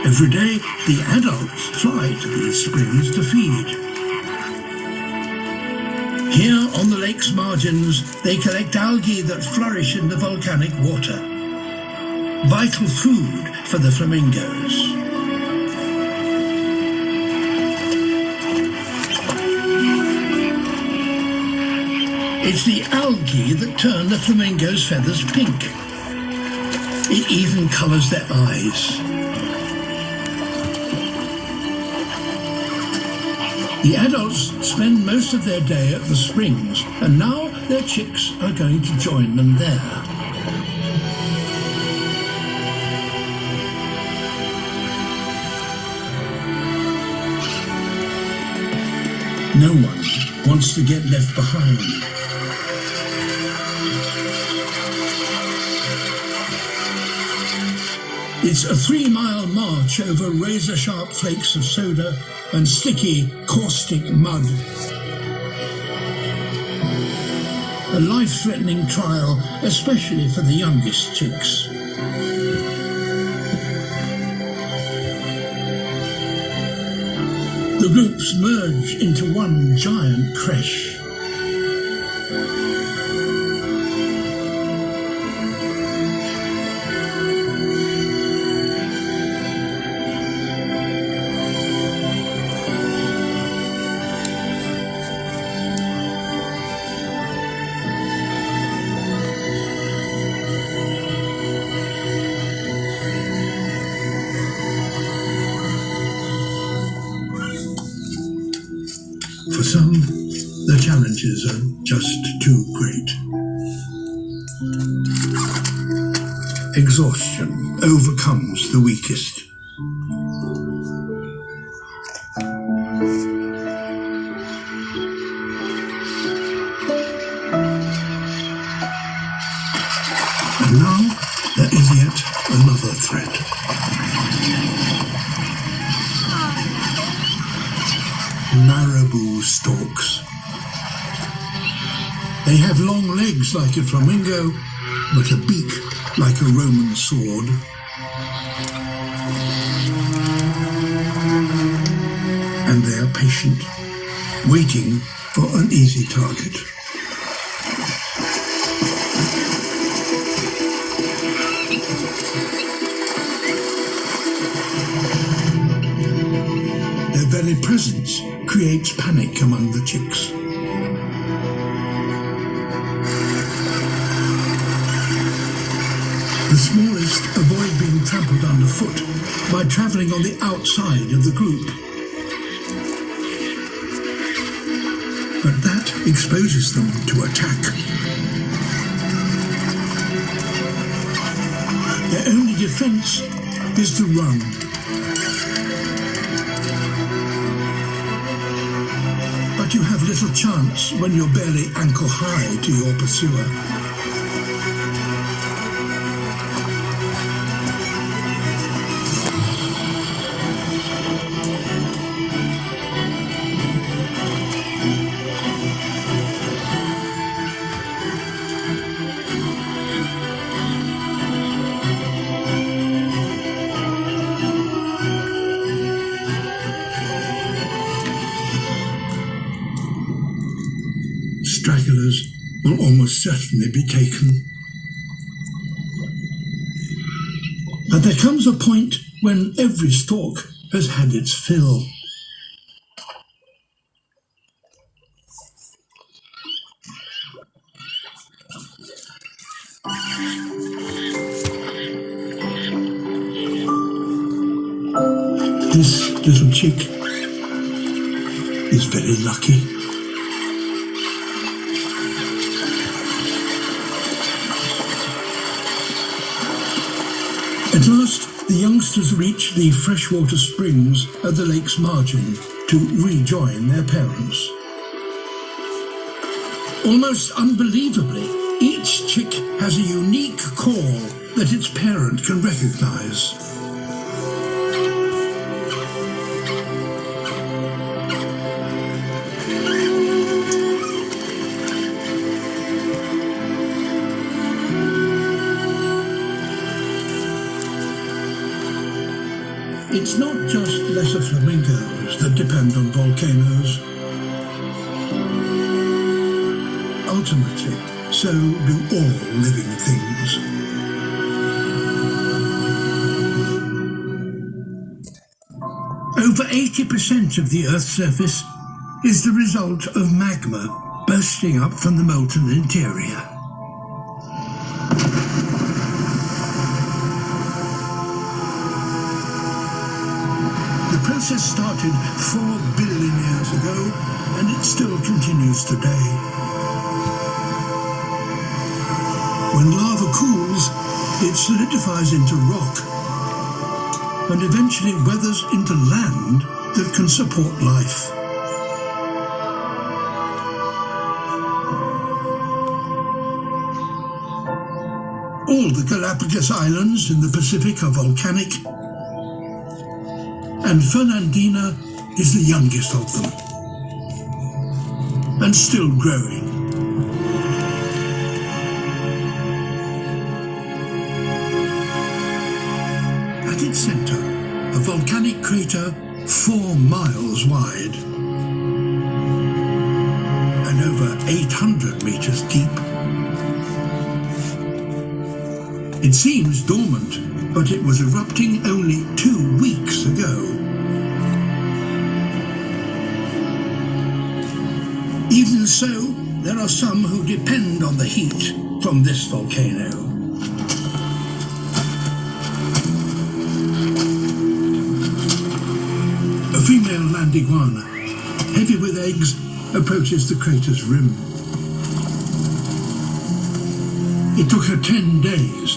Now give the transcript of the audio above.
Every day, the adults fly to these springs to feed. Here on the lake's margins, they collect algae that flourish in the volcanic water. Vital food for the flamingos. It's the algae that turn the flamingos' feathers pink. It even colours their eyes. The adults spend most of their day at the springs, and now their chicks are going to join them there. No one wants to get left behind. It's a 3-mile march over razor-sharp flakes of soda and sticky, caustic mud. A life-threatening trial, especially for the youngest chicks. The groups merge into one giant creche. For some, the challenges are just too great. Exhaustion overcomes the weakest. And now there is yet another threat. Marabou storks. They have long legs like a flamingo, but a beak like a Roman sword. And they are patient, waiting for an easy target. Their very presence creates panic among the chicks. The smallest avoid being trampled underfoot by travelling on the outside of the group. But that exposes them to attack. Their only defence is to run. But you have little chance when you're barely ankle high to your pursuer. Stragglers will almost certainly be taken. But there comes a point when every stork has had its fill. This little chick is very lucky. At last, the youngsters reach the freshwater springs at the lake's margin to rejoin their parents. Almost unbelievably, each chick has a unique call that its parent can recognize. It's not just lesser flamingos that depend on volcanoes. Ultimately, so do all living things. Over 80% of the Earth's surface is the result of magma bursting up from the molten interior. The process started 4 billion years ago, and it still continues today. When lava cools, it solidifies into rock and eventually weathers into land that can support life. All the Galapagos Islands in the Pacific are volcanic, and Fernandina is the youngest of them, and still growing. At its center, a volcanic crater 4 miles wide and over 800 meters deep. It seems dormant, but it was erupting only 2 weeks ago. Even so, there are some who depend on the heat from this volcano. A female land iguana, heavy with eggs, approaches the crater's rim. It took her 10 days